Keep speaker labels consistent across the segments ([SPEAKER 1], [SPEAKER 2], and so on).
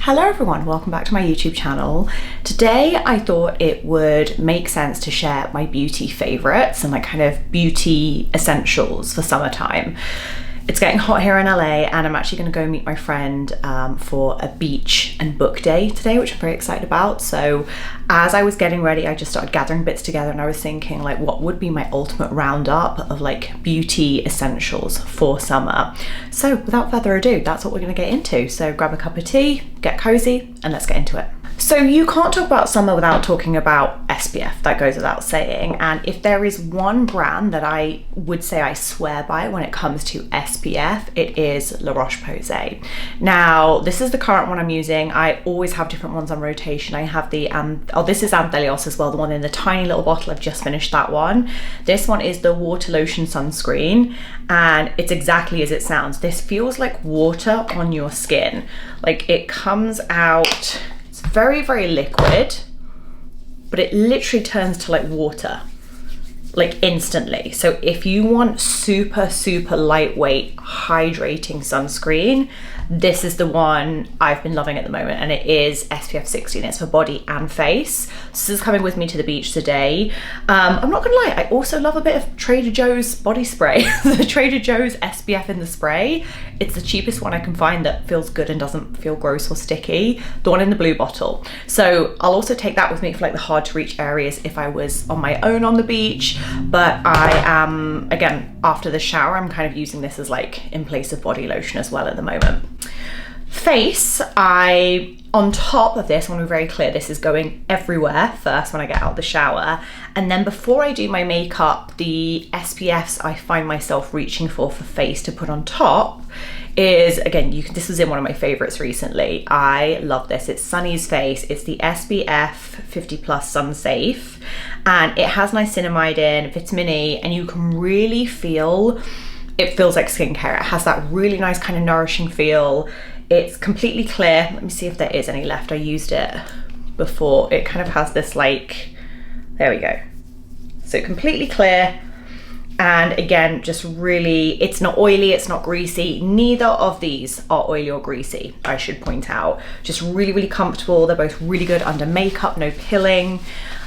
[SPEAKER 1] Hello everyone, welcome back to my YouTube channel. Today I thought it would make sense to share my beauty favorites and like kind of beauty essentials for summertime. It's getting hot here in LA and I'm actually going to go meet my friend for a beach and book day today, which I'm very excited about. So as I was getting ready, I just started gathering bits together and I was thinking like what would be my ultimate roundup of like beauty essentials for summer. So without further ado, that's what we're going to get into. So grab a cup of tea, get cozy, and let's get into it. So you can't talk about summer without talking about SPF, that goes without saying. And if there is one brand that I would say I swear by when it comes to SPF, it is La Roche-Posay. Now, this is the current one I'm using. I always have different ones on rotation. I have the, this is Anthelios as well, the one in the tiny little bottle. I've just finished that one. This one is the Water Lotion Sunscreen, and it's exactly as it sounds. This feels like water on your skin. Like it comes out, very, very liquid, but it literally turns to like water, like instantly. So if you want super, super lightweight, hydrating sunscreen, this is the one I've been loving at the moment, and it is SPF 60 and it's for body and face. So this is coming with me to the beach today. I'm not gonna lie, I also love a bit of Trader Joe's body spray. The Trader Joe's SPF in the spray. It's the cheapest one I can find that feels good and doesn't feel gross or sticky. The one in the blue bottle. So I'll also take that with me for like the hard to reach areas if I was on my own on the beach. But I am, again, after the shower, I'm kind of using this as like in place of body lotion as well at the moment. Face, on top of this, I want to be very clear, this is going everywhere first when I get out of the shower. And then before I do my makeup, the SPFs I find myself reaching for face to put on top is, again, this was in one of my favorites recently. I love this. It's Sunny's Face. It's the SPF 50 plus Sun Safe. And it has niacinamide in, vitamin E, and you can really feel, it feels like skincare. It has that really nice kind of nourishing feel. It's completely clear. Let me see if there is any left. I used it before. It kind of has this like, there we go. So completely clear. And again, just really, it's not oily, it's not greasy. Neither of these are oily or greasy, I should point out. Just really, really comfortable. They're both really good under makeup, no pilling.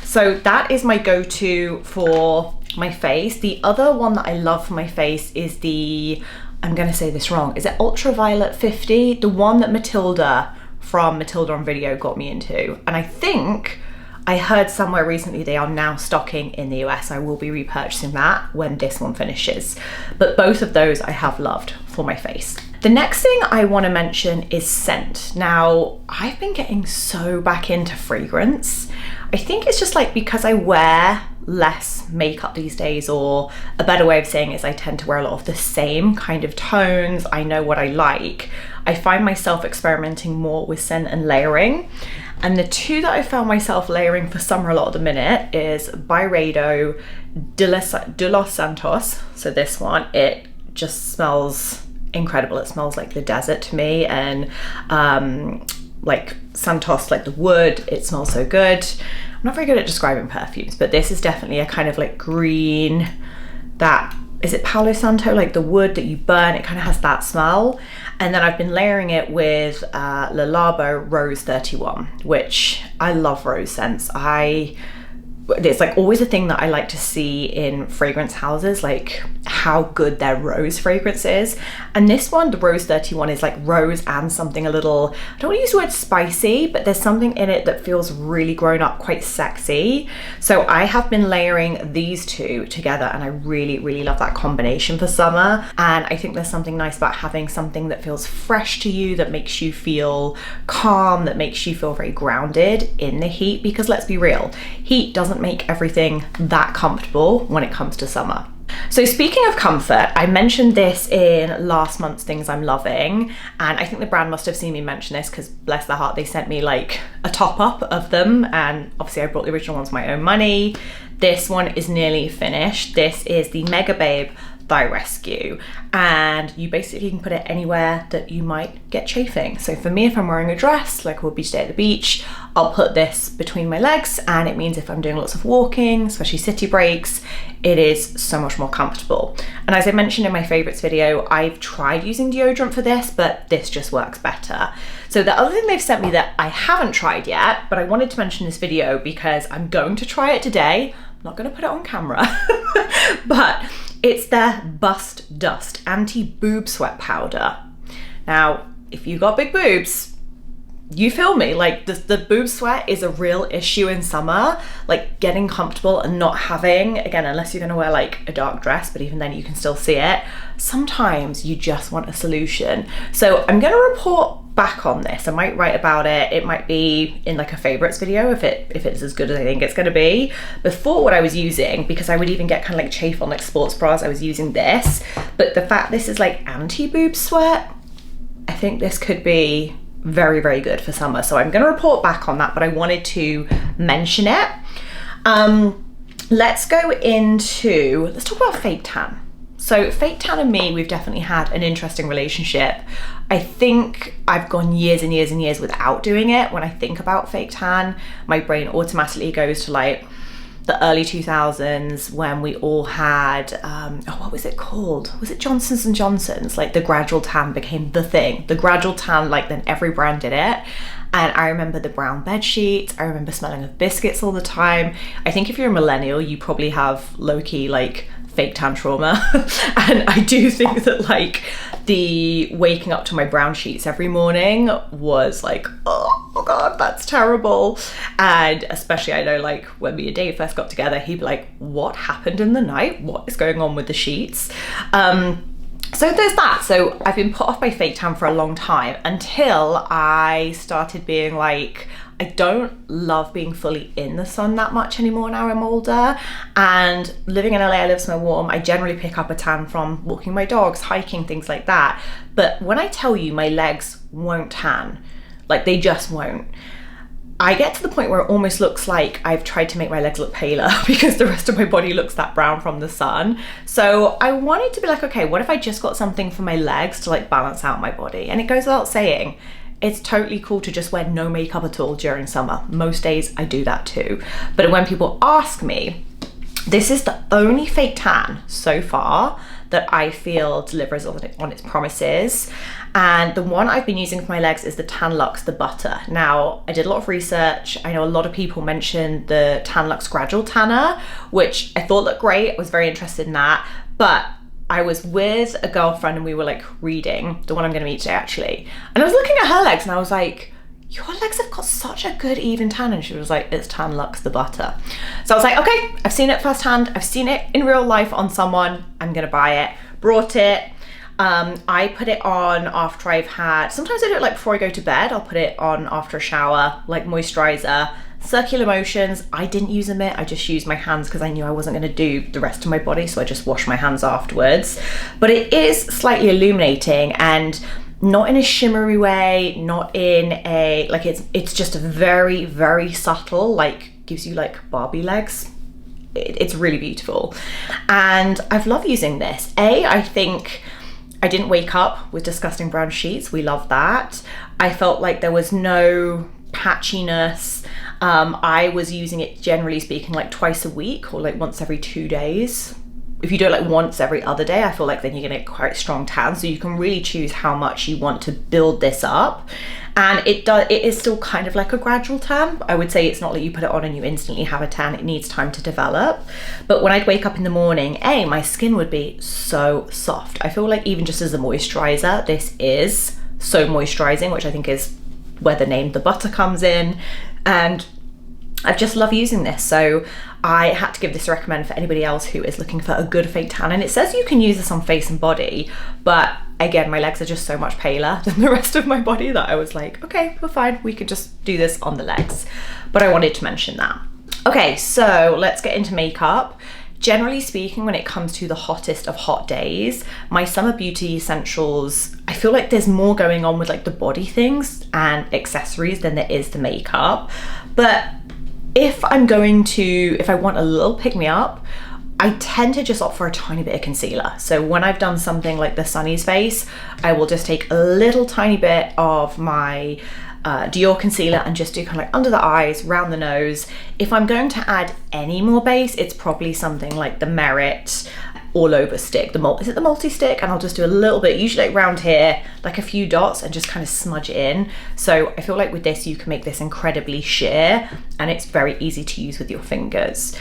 [SPEAKER 1] So that is my go-to for my face. The other one that I love for my face is the, I'm gonna say this wrong, is it Ultraviolet 50? The one that Matilda from Matilda on Video got me into. And I think I heard somewhere recently they are now stocking in the US. I will be repurchasing that when this one finishes. But both of those I have loved for my face. The next thing I want to mention is scent. Now, I've been getting so back into fragrance. I think it's just like because I wear less makeup these days, or a better way of saying it is I tend to wear a lot of the same kind of tones. I know what I like. I find myself experimenting more with scent and layering. And the two that I found myself layering for summer a lot at the minute is Byredo de los Santos. So this one, it just smells incredible. It smells like the desert to me, and like Santos, like the wood, it smells so good. I'm not very good at describing perfumes, but this is definitely a kind of like green, that, is it Palo Santo? Like the wood that you burn, it kind of has that smell. And then I've been layering it with Le Labo Rose 31, which I love rose scents. It's like always a thing that I like to see in fragrance houses, like how good their rose fragrance is. And this one, the Rose 31, is like rose and something a little, I don't want to use the word spicy, but there's something in it that feels really grown up, quite sexy. So I have been layering these two together and I really, really love that combination for summer. And I think there's something nice about having something that feels fresh to you, that makes you feel calm, that makes you feel very grounded in the heat, because let's be real, heat doesn't make everything that comfortable when it comes to summer. So speaking of comfort, I mentioned this in last month's Things I'm Loving, and I think the brand must have seen me mention this because bless their heart, they sent me like a top up of them, and obviously I brought the original ones with my own money. This one is nearly finished. This is the Mega Babe Thigh Rescue, and you basically can put it anywhere that you might get chafing. So for me, if I'm wearing a dress, like we'll be today at the beach, I'll put this between my legs, and it means if I'm doing lots of walking, especially city breaks, it is so much more comfortable. And as I mentioned in my favorites video, I've tried using deodorant for this, but this just works better. So the other thing they've sent me that I haven't tried yet, but I wanted to mention in this video because I'm going to try it today. I'm not going to put it on camera, but it's their Bust Dust Anti-Boob Sweat Powder. Now, if you've got big boobs, you feel me, like the boob sweat is a real issue in summer, like getting comfortable and not having, again, unless you're gonna wear like a dark dress, but even then you can still see it. Sometimes you just want a solution. So I'm gonna report back on this. I might write about it. It might be in like a favorites video if it's as good as I think it's gonna be. Before, what I was using, because I would even get kind of like chafe on like sports bras, I was using this, but the fact this is like anti-boob sweat, I think this could be very, very good for summer. So I'm going to report back on that, but I wanted to mention it. Let's talk about fake tan. So fake tan and me, we've definitely had an interesting relationship. I think I've gone years and years and years without doing it. When I think about fake tan, my brain automatically goes to like the early 2000s when we all had, what was it called? Was it Johnson's & Johnson's? Like the gradual tan became the thing. The gradual tan, like then every brand did it. And I remember the brown bed sheets. I remember smelling of biscuits all the time. I think if you're a millennial, you probably have low-key like fake tan trauma. And I do think that like the waking up to my brown sheets every morning was like, oh God, that's terrible. And especially I know like when me and Dave first got together, he'd be like, what happened in the night? What is going on with the sheets? So there's that. So I've been put off by fake tan for a long time until I started being like, I don't love being fully in the sun that much anymore now I'm older. And living in LA, I live somewhere warm. I generally pick up a tan from walking my dogs, hiking, things like that. But when I tell you my legs won't tan, like they just won't. I get to the point where it almost looks like I've tried to make my legs look paler because the rest of my body looks that brown from the sun. So I wanted to be like, okay, what if I just got something for my legs to like balance out my body? And it goes without saying, it's totally cool to just wear no makeup at all during summer. Most days I do that too. But when people ask me, this is the only fake tan so far that I feel delivers on its promises. And the one I've been using for my legs is the Tanlux The Butter. Now, I did a lot of research. I know a lot of people mentioned the Tanlux Gradual Tanner, which I thought looked great. I was very interested in that. But I was with a girlfriend and we were like reading, the one I'm gonna meet today actually. And I was looking at her legs and I was like, your legs have got such a good even tan. And she was like, it's Tanlux The Butter. So I was like, okay, I've seen it firsthand. I've seen it in real life on someone. I'm gonna buy it. Brought it. I put it on after I've had, sometimes I do it like before I go to bed. I'll put it on after a shower, like moisturizer. Circular motions, I didn't use a mitt, I just used my hands because I knew I wasn't going to do the rest of my body, so I just washed my hands afterwards. But it is slightly illuminating and not in a shimmery way, not in a, like it's just a very, very subtle, like gives you like Barbie legs. It's really beautiful. And I've loved using this. I think I didn't wake up with disgusting brown sheets. We love that. I felt like there was no patchiness. I was using it, generally speaking, like twice a week or like once every 2 days. If you do it like once every other day, I feel like then you're gonna get quite strong tan. So you can really choose how much you want to build this up. And it is still kind of like a gradual tan. I would say it's not like you put it on and you instantly have a tan. It needs time to develop. But when I'd wake up in the morning, my skin would be so soft. I feel like even just as a moisturizer, this is so moisturizing, which I think is where the name The Butter comes in. And I just love using this. So I had to give this a recommend for anybody else who is looking for a good fake tan. And it says you can use this on face and body, but again, my legs are just so much paler than the rest of my body that I was like, okay, we're fine. We could just do this on the legs. But I wanted to mention that. Okay, so let's get into makeup. Generally speaking, when it comes to the hottest of hot days, my summer beauty essentials, I feel like there's more going on with like the body things and accessories than there is the makeup. But if I want a little pick me up, I tend to just opt for a tiny bit of concealer. So when I've done something like the Sunny's face, I will just take a little tiny bit of my Dior concealer and just do kind of like under the eyes, round the nose. If I'm going to add any more base, it's probably something like the Merit all over stick. Is it the multi-stick? And I'll just do a little bit, usually like around here, like a few dots, and just kind of smudge it in. So I feel like with this, you can make this incredibly sheer, and it's very easy to use with your fingers.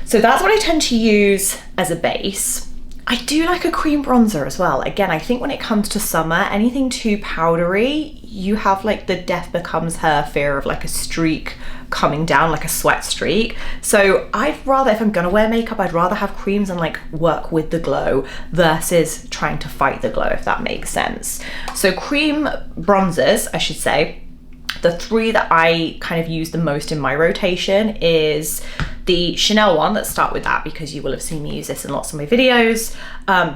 [SPEAKER 1] So that's what I tend to use as a base. I do like a cream bronzer as well. Again, I think when it comes to summer, anything too powdery, you have like the death becomes her fear of like a streak coming down, like a sweat streak. So I'd rather, if I'm gonna wear makeup, I'd rather have creams and like work with the glow versus trying to fight the glow, if that makes sense. So cream bronzers, I should say, the three that I kind of use the most in my rotation is the Chanel one. Let's start with that because you will have seen me use this in lots of my videos.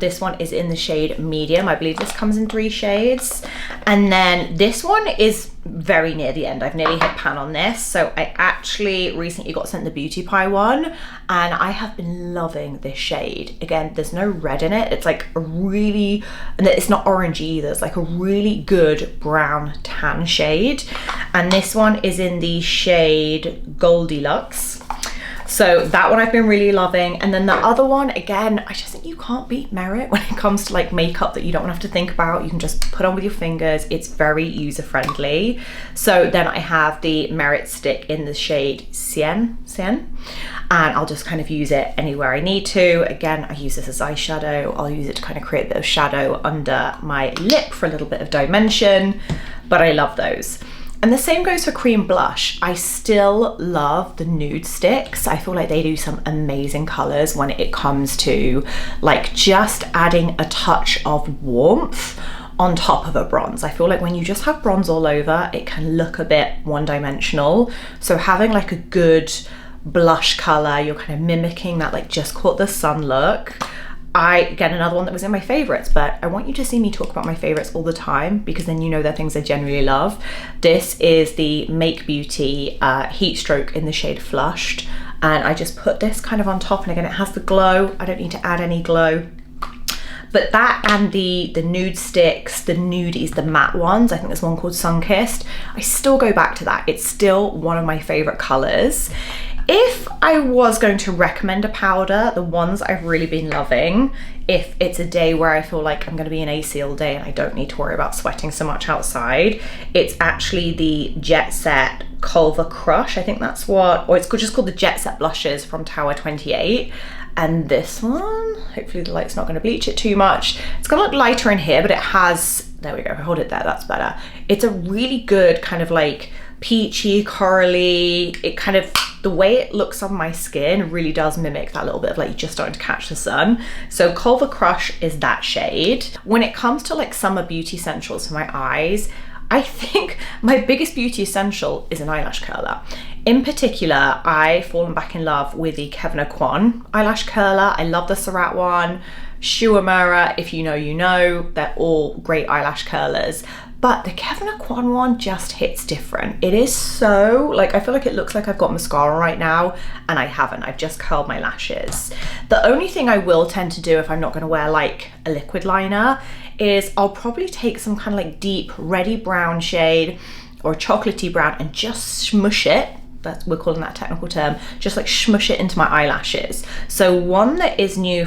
[SPEAKER 1] This one is in the shade medium. I believe this comes in 3 shades. And then this one is very near the end. I've nearly hit pan on this. So I actually recently got sent the Beauty Pie one, and I have been loving this shade. Again, there's no red in it. It's like a really, and it's not orangey either. It's like a really good brown tan shade. And this one is in the shade Goldilocks. So that one I've been really loving. And then the other one, again, I just think you can't beat Merit when it comes to like makeup that you don't have to think about. You can just put on with your fingers. It's very user friendly. So then I have the Merit stick in the shade Cien. And I'll just kind of use it anywhere I need to. Again, I use this as eyeshadow. I'll use it to kind of create a bit of shadow under my lip for a little bit of dimension, but I love those. And the same goes for cream blush. I still love the nude sticks. I feel like they do some amazing colors when it comes to like just adding a touch of warmth on top of a bronze. I feel like when you just have bronze all over, it can look a bit one-dimensional. So having like a good blush color, you're kind of mimicking that like just caught the sun look. Again, another one that was in my favorites, but I want you to see me talk about my favorites all the time because then you know they're things I genuinely love. This is the Make Beauty Heat Stroke in the shade Flushed. And I just put this kind of on top, and again, it has the glow. I don't need to add any glow. But that and the nude sticks, the nudies, the matte ones, I think there's one called Sunkissed. I still go back to that. It's still one of my favorite colors. If I was going to recommend a powder, the ones I've really been loving, if it's a day where I feel like I'm going to be in AC all day and I don't need to worry about sweating so much outside, it's actually the Jet Set Culver Crush. I think that's what, or it's just called the Jet Set Blushes from Tower 28. And this one, hopefully the light's not going to bleach it too much. It's going to look lighter in here, but it has, there we go, hold it there, that's better. It's a really good kind of like peachy, corally, it kind of, the way it looks on my skin really does mimic that little bit of like just starting to catch the sun. So Culver Crush is that shade. When it comes to like summer beauty essentials for my eyes, I think my biggest beauty essential is an eyelash curler. In particular, I've fallen back in love with the Kevyn Aucoin eyelash curler. I love the Surratt one. Shu Uemura, if you know, you know, they're all great eyelash curlers. But the Kevyn Aucoin one just hits different. It is so, like, I feel like it looks like I've got mascara right now, and I haven't. I've just curled my lashes. The only thing I will tend to do if I'm not gonna wear like a liquid liner is I'll probably take some kind of like deep reddy brown shade or chocolatey brown and just smush it. We're calling that a technical term, just like smush it into my eyelashes. So one that is new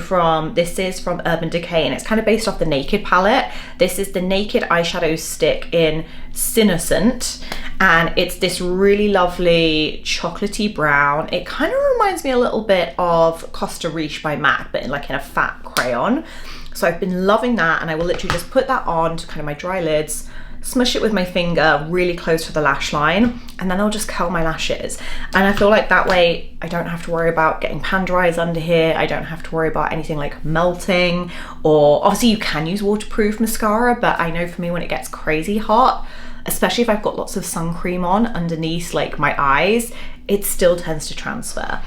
[SPEAKER 1] this is from Urban Decay, and it's kind of based off the Naked palette. This is the Naked eyeshadow stick in Sinnocent, and it's this really lovely chocolatey brown. It kind of reminds me a little bit of Costa Riche by MAC, but in like in a fat crayon. So I've been loving that, and I will literally just put that on to kind of my dry lids, smush it with my finger really close to the lash line, and then I'll just curl my lashes. And I feel like that way I don't have to worry about getting pan dries under here. I don't have to worry about anything like melting, or obviously you can use waterproof mascara, but I know for me when it gets crazy hot, especially if I've got lots of sun cream on underneath like my eyes, it still tends to transfer.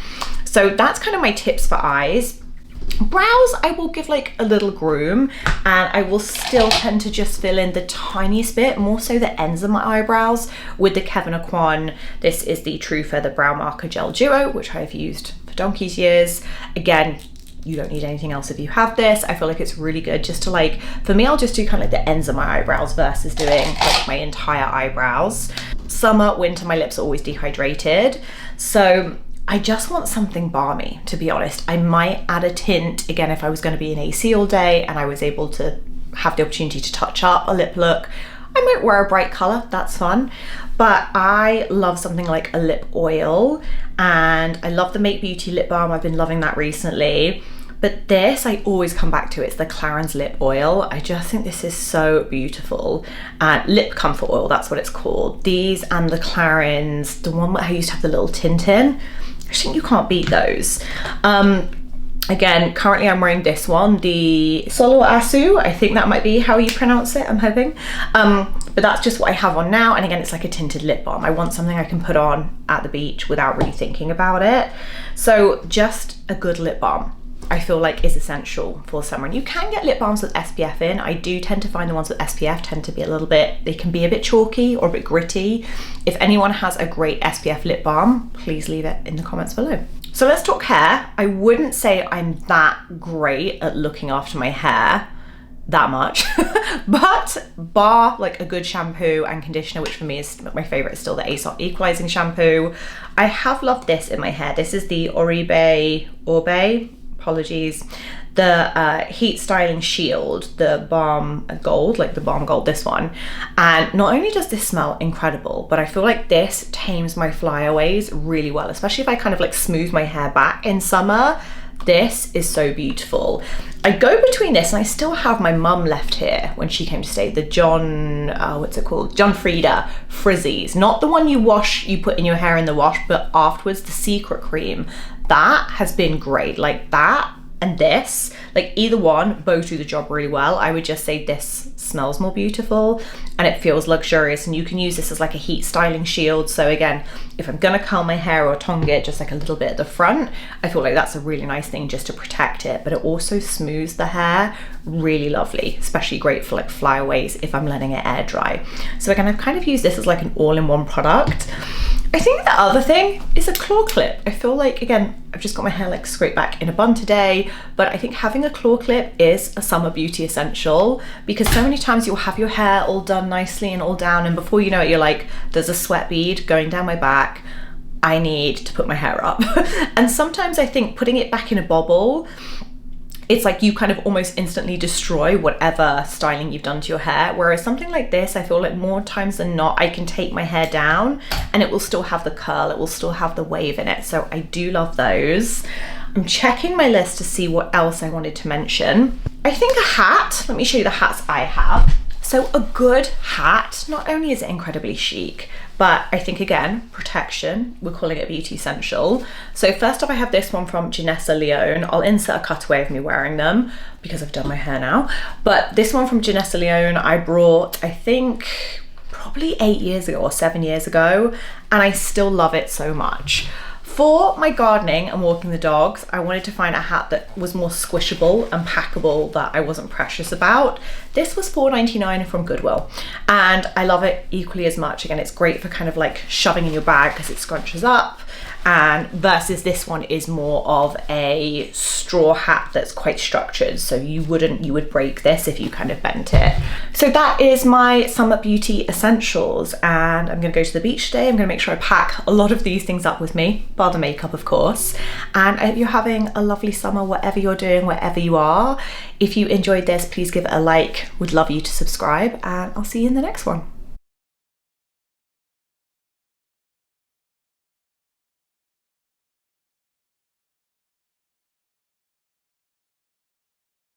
[SPEAKER 1] So that's kind of my tips for eyes. Brows, I will give like a little groom, and I will still tend to just fill in the tiniest bit, more so the ends of my eyebrows, with the Kevyn Aucoin. This is the True Feather Brow Marker Gel Duo, which I've used for donkey's years. Again, You don't need anything else if you have this. I feel like it's really good just to like, for me, I'll just do kind of like the ends of my eyebrows versus doing like my entire eyebrows. Summer, winter, my lips are always dehydrated. So I just want something balmy, to be honest. I might add a tint, again, if I was going to be in AC all day and I was able to have the opportunity to touch up a lip look, I might wear a bright color, that's fun. But I love something like a lip oil, and I love the Make Beauty lip balm. I've been loving that recently. But this, I always come back to. It's the Clarins lip oil. I just think this is so beautiful. Lip comfort oil, that's what it's called. These and the Clarins, the one that I used to have the little tint in, I think you can't beat those. Again, currently I'm wearing this one, the Solo Asu. I think that might be how you pronounce it, I'm hoping. But that's just what I have on now. And again, it's like a tinted lip balm. I want something I can put on at the beach without really thinking about it. So just a good lip balm, I feel like, is essential for summer. And you can get lip balms with SPF in. I do tend to find the ones with SPF tend to be a little bit, they can be a bit chalky or a bit gritty. If anyone has a great SPF lip balm, please leave it in the comments below. So let's talk hair. I wouldn't say I'm that great at looking after my hair that much, but bar like a good shampoo and conditioner, which for me is my favorite, is still the Aesop Equalizing shampoo. I have loved this in my hair. This is the Orbe, apologies, the Heat Styling Shield, the Balm Gold, like the Balm Gold, this one. And not only does this smell incredible, but I feel like this tames my flyaways really well, especially if I kind of like smooth my hair back in summer. This is so beautiful. I go between this, and I still have my mum left here when she came to stay, the what's it called? John Frieda Frizzies. Not the one you wash, you put in your hair in the wash, but afterwards, the Secret Cream. That has been great. Like that and this, like either one, both do the job really well. I would just say this smells more beautiful and it feels luxurious, and you can use this as like a heat styling shield. So again, if I'm gonna curl my hair or tongue it just like a little bit at the front, I feel like that's a really nice thing just to protect it, but it also smooths the hair really lovely, especially great for like flyaways if I'm letting it air dry. So again, I've kind of used this as like an all-in-one product. I think the other thing is a claw clip. I feel like, again, I've just got my hair like scraped back in a bun today, but I think having a claw clip is a summer beauty essential, because so many times you'll have your hair all done nicely and all down, and before you know it, you're like, there's a sweat bead going down my back. I need to put my hair up. And sometimes I think putting it back in a bobble, it's like you kind of almost instantly destroy whatever styling you've done to your hair. Whereas something like this, I feel like more times than not, I can take my hair down and it will still have the curl, it will still have the wave in it. So I do love those. I'm checking my list to see what else I wanted to mention. I think a hat, let me show you the hats I have. So a good hat, not only is it incredibly chic, but I think again, protection, we're calling it a beauty essential. So first off, I have this one from Janessa Leone. I'll insert a cutaway of me wearing them because I've done my hair now. But this one from Janessa Leone, I brought, I think, probably 8 years ago or 7 years ago, and I still love it so much. For my gardening and walking the dogs, I wanted to find a hat that was more squishable and packable, that I wasn't precious about. This was $4.99 from Goodwill, and I love it equally as much. Again, it's great for kind of like shoving in your bag because it scrunches up, and versus this one is more of a straw hat that's quite structured, so you would break this if you kind of bent it. So that is my summer beauty essentials, and I'm gonna go to the beach today. I'm gonna make sure I pack a lot of these things up with me, bar the makeup of course. And I hope you're having a lovely summer, whatever you're doing, wherever you are. If you enjoyed this, please give it a like. Would love you to subscribe, and I'll see you in the next one.